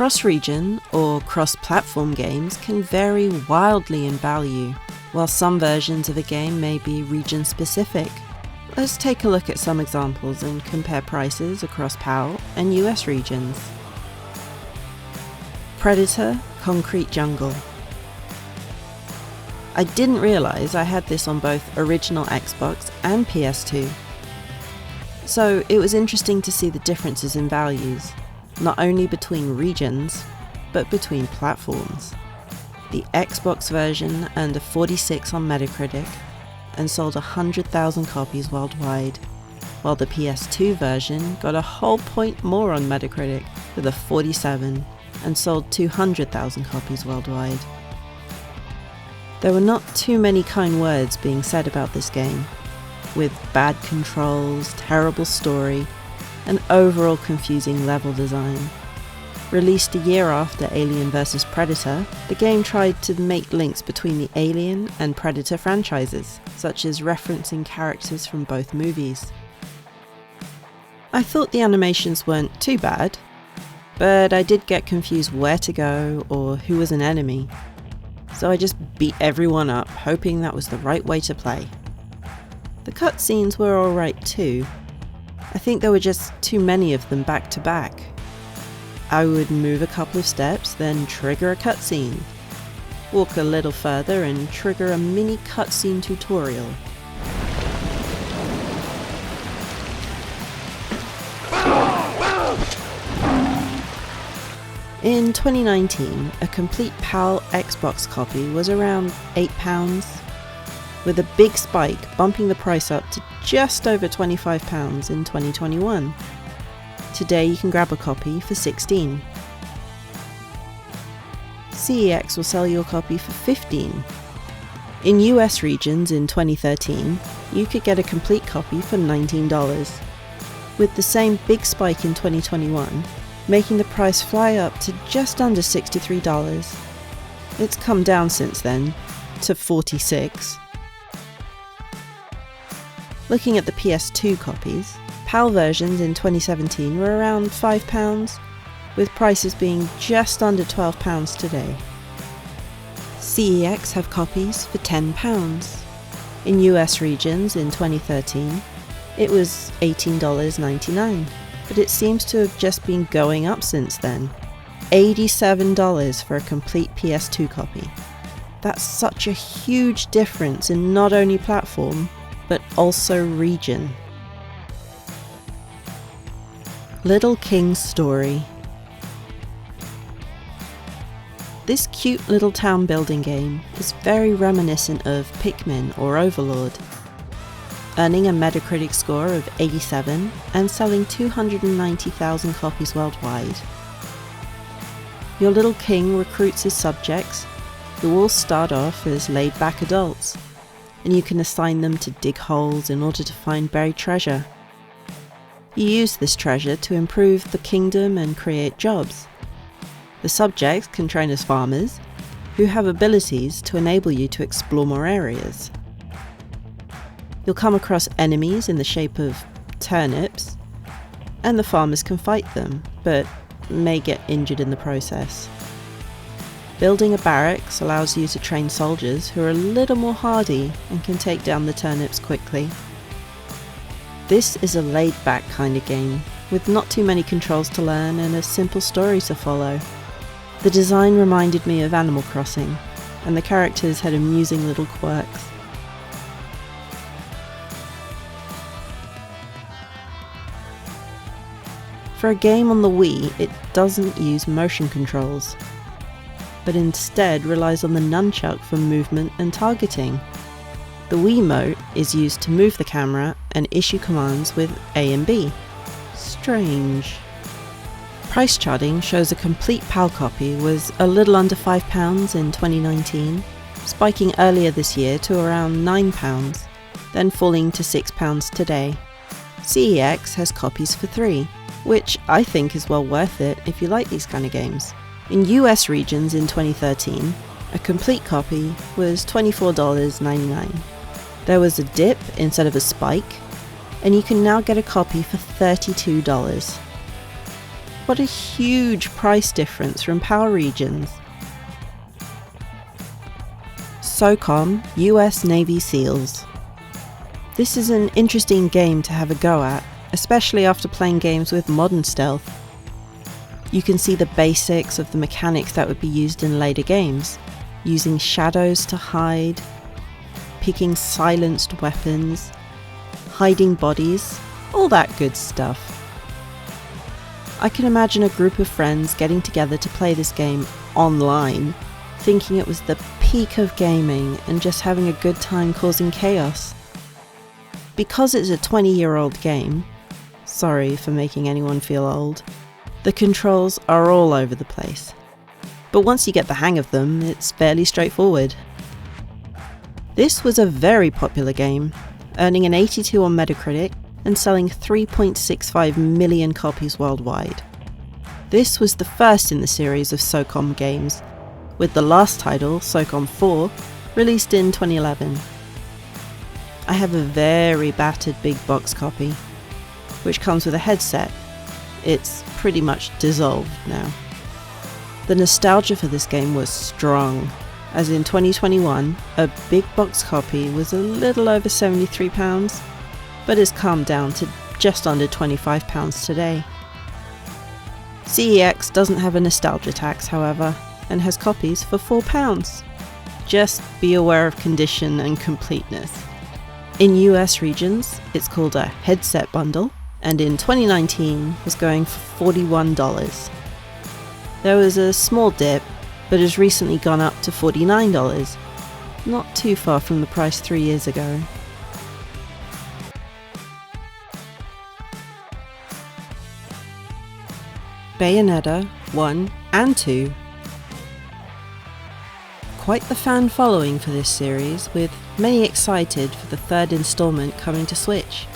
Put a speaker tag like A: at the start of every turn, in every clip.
A: Cross-region or cross-platform games can vary wildly in value, while some versions of a game may be region-specific. Let's take a look at some examples and compare prices across PAL and US regions. Predator Concrete Jungle. I didn't realise I had this on both original Xbox and PS2. So it was interesting to see the differences in values, not only between regions, but between platforms. The Xbox version earned a 46 on Metacritic and sold 100,000 copies worldwide, while the PS2 version got a whole point more on Metacritic with a 47 and sold 200,000 copies worldwide. There were not too many kind words being said about this game, with bad controls, terrible story, and overall confusing level design. Released a year after Alien vs Predator, the game tried to make links between the Alien and Predator franchises, such as referencing characters from both movies. I thought the animations weren't too bad, but I did get confused where to go or who was an enemy, so I just beat everyone up, hoping that was the right way to play. The cutscenes were alright too. I think there were just too many of them back to back. I would move a couple of steps, then trigger a cutscene. Walk a little further and trigger a mini cutscene tutorial. In 2019, a complete PAL Xbox copy was around £8, with a big spike bumping the price up to just over £25 in 2021. Today you can grab a copy for $16. CEX will sell you a copy for $15. In US regions in 2013, you could get a complete copy for $19, with the same big spike in 2021, making the price fly up to just under $63. It's come down since then to $46. Looking at the PS2 copies, PAL versions in 2017 were around £5, with prices being just under £12 today. CEX have copies for £10. In US regions in 2013, it was $18.99, but it seems to have just been going up since then. $87 for a complete PS2 copy. That's such a huge difference in not only platform, but also region. Little King's Story. This cute little town building game is very reminiscent of Pikmin or Overlord, earning a Metacritic score of 87 and selling 290,000 copies worldwide. Your little king recruits his subjects, who all start off as laid-back adults, and you can assign them to dig holes in order to find buried treasure. You use this treasure to improve the kingdom and create jobs. The subjects can train as farmers, who have abilities to enable you to explore more areas. You'll come across enemies in the shape of turnips, and the farmers can fight them, but may get injured in the process. Building a barracks allows you to train soldiers who are a little more hardy and can take down the turnips quickly. This is a laid-back kind of game, with not too many controls to learn and a simple story to follow. The design reminded me of Animal Crossing, and the characters had amusing little quirks. For a game on the Wii, it doesn't use motion controls, but instead relies on the nunchuck for movement and targeting. The Wiimote is used to move the camera and issue commands with A and B. Strange. Price charting shows a complete PAL copy was a little under £5 in 2019, spiking earlier this year to around £9, then falling to £6 today. CEX has copies for $3, which I think is well worth it if you like these kind of games. In US regions in 2013, a complete copy was $24.99. There was a dip instead of a spike, and you can now get a copy for $32. What a huge price difference from PAL regions. SOCOM, US Navy SEALs. This is an interesting game to have a go at, especially after playing games with modern stealth. You can see the basics of the mechanics that would be used in later games, using shadows to hide, picking silenced weapons, hiding bodies, all that good stuff. I can imagine a group of friends getting together to play this game online, thinking it was the peak of gaming and just having a good time causing chaos. Because it's a 20-year-old game, sorry for making anyone feel old, the controls are all over the place. But once you get the hang of them, it's fairly straightforward. This was a very popular game, earning an 82 on Metacritic and selling 3.65 million copies worldwide. This was the first in the series of SOCOM games, with the last title, SOCOM 4, released in 2011. I have a very battered big box copy, which comes with a headset. It's pretty much dissolved now. The nostalgia for this game was strong, as in 2021, a big box copy was a little over £73, but has calmed down to just under £25 today. CEX doesn't have a nostalgia tax, however, and has copies for £4. Just be aware of condition and completeness. In US regions, it's called a headset bundle, and in 2019 was going for $41. There was a small dip, but has recently gone up to $49, not too far from the price 3 years ago. Bayonetta 1 and 2. Quite the fan following for this series, with many excited for the third installment coming to Switch.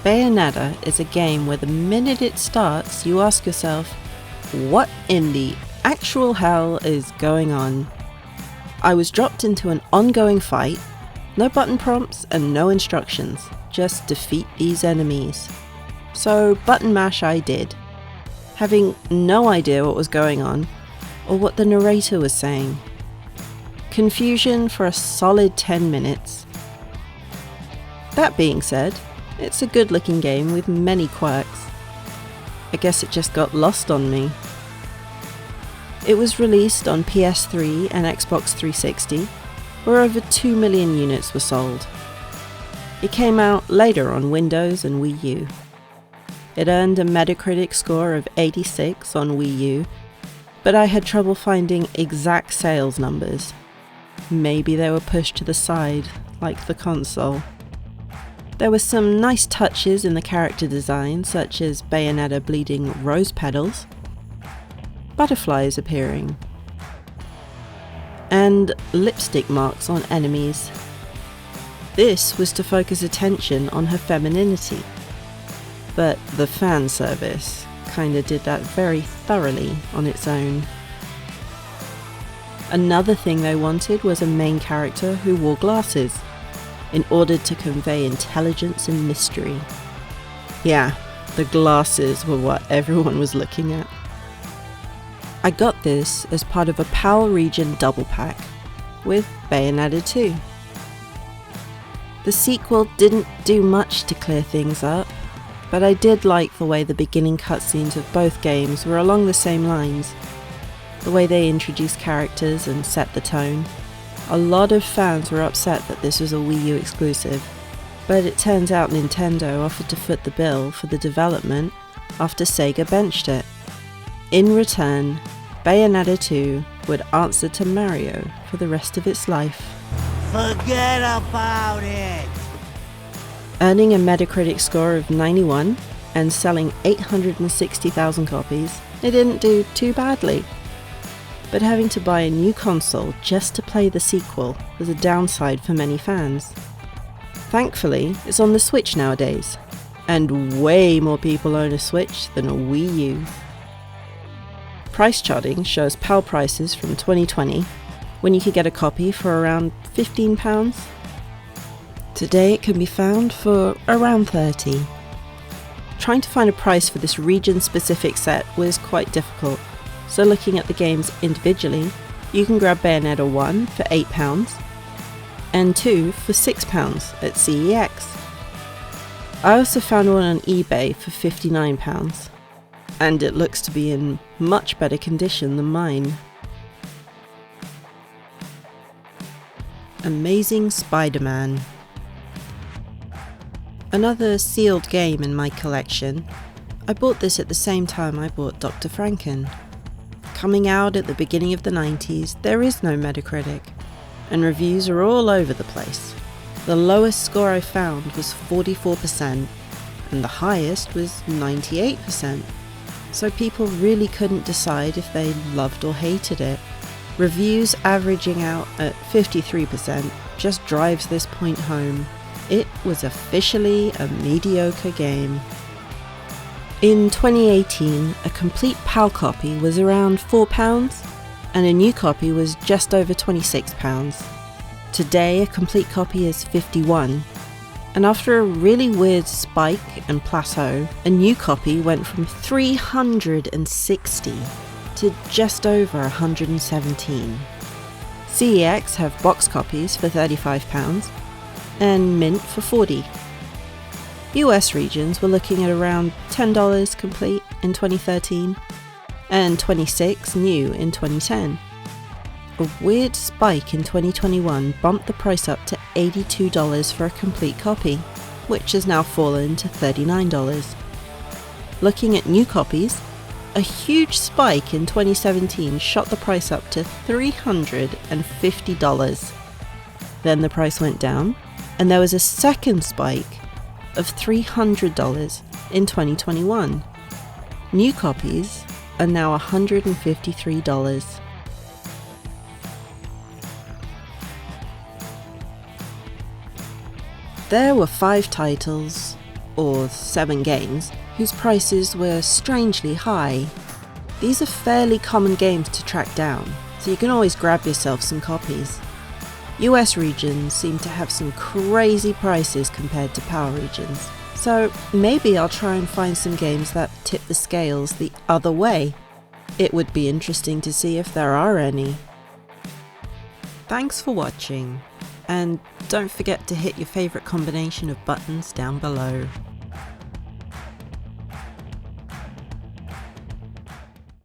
A: Bayonetta is a game where the minute it starts you ask yourself, what in the actual hell is going on? I was dropped into an ongoing fight, no button prompts and no instructions, just defeat these enemies. So button mash I did, having no idea what was going on or what the narrator was saying. Confusion for a solid 10 minutes. That being said, it's a good looking game with many quirks. I guess it just got lost on me. It was released on PS3 and Xbox 360, where over 2 million units were sold. It came out later on Windows and Wii U. It earned a Metacritic score of 86 on Wii U, but I had trouble finding exact sales numbers. Maybe they were pushed to the side, like the console. There were some nice touches in the character design, such as Bayonetta bleeding rose petals, butterflies appearing, and lipstick marks on enemies. This was to focus attention on her femininity, but the fan service kinda did that very thoroughly on its own. Another thing they wanted was a main character who wore glasses, in order to convey intelligence and mystery. Yeah, the glasses were what everyone was looking at. I got this as part of a PAL region double pack with Bayonetta 2. The sequel didn't do much to clear things up, but I did like the way the beginning cutscenes of both games were along the same lines, the way they introduced characters and set the tone. A lot of fans were upset that this was a Wii U exclusive, but it turns out Nintendo offered to foot the bill for the development after Sega benched it. In return, Bayonetta 2 would answer to Mario for the rest of its life.
B: Forget about it!
A: Earning a Metacritic score of 91 and selling 860,000 copies, it didn't do too badly. But having to buy a new console just to play the sequel was a downside for many fans. Thankfully, it's on the Switch nowadays, and way more people own a Switch than a Wii U. Price charting shows PAL prices from 2020, when you could get a copy for around £15. Today it can be found for around £30. trying to find a price for this region-specific set was quite difficult, so looking at the games individually, you can grab Bayonetta 1 for £8 and 2 for £6 at CEX. I also found one on eBay for £59, and it looks to be in much better condition than mine. Amazing Spider-Man. Another sealed game in my collection. I bought this at the same time I bought Dr. Franken. Coming out at the beginning of the 90s, there is no Metacritic, and reviews are all over the place. The lowest score I found was 44%, and the highest was 98%, so people really couldn't decide if they loved or hated it. Reviews averaging out at 53% just drives this point home. It was officially a mediocre game. In 2018, a complete PAL copy was around £4, and a new copy was just over £26. Today, a complete copy is £51, and after a really weird spike and plateau, a new copy went from £360 to just over £117. CEX have box copies for £35 and mint for £40. US regions were looking at around $10 complete in 2013 and $26 new in 2010. A weird spike in 2021 bumped the price up to $82 for a complete copy, which has now fallen to $39. Looking at new copies, a huge spike in 2017 shot the price up to $350. Then the price went down, and there was a second spike of $300 in 2021. New copies are now $153. There were 5 titles, or 7 games, whose prices were strangely high. These are fairly common games to track down, so you can always grab yourself some copies. US regions seem to have some crazy prices compared to PAL regions, so maybe I'll try and find some games that tip the scales the other way. It would be interesting to see if there are any. Thanks for watching, and don't forget to hit your favourite combination of buttons down below.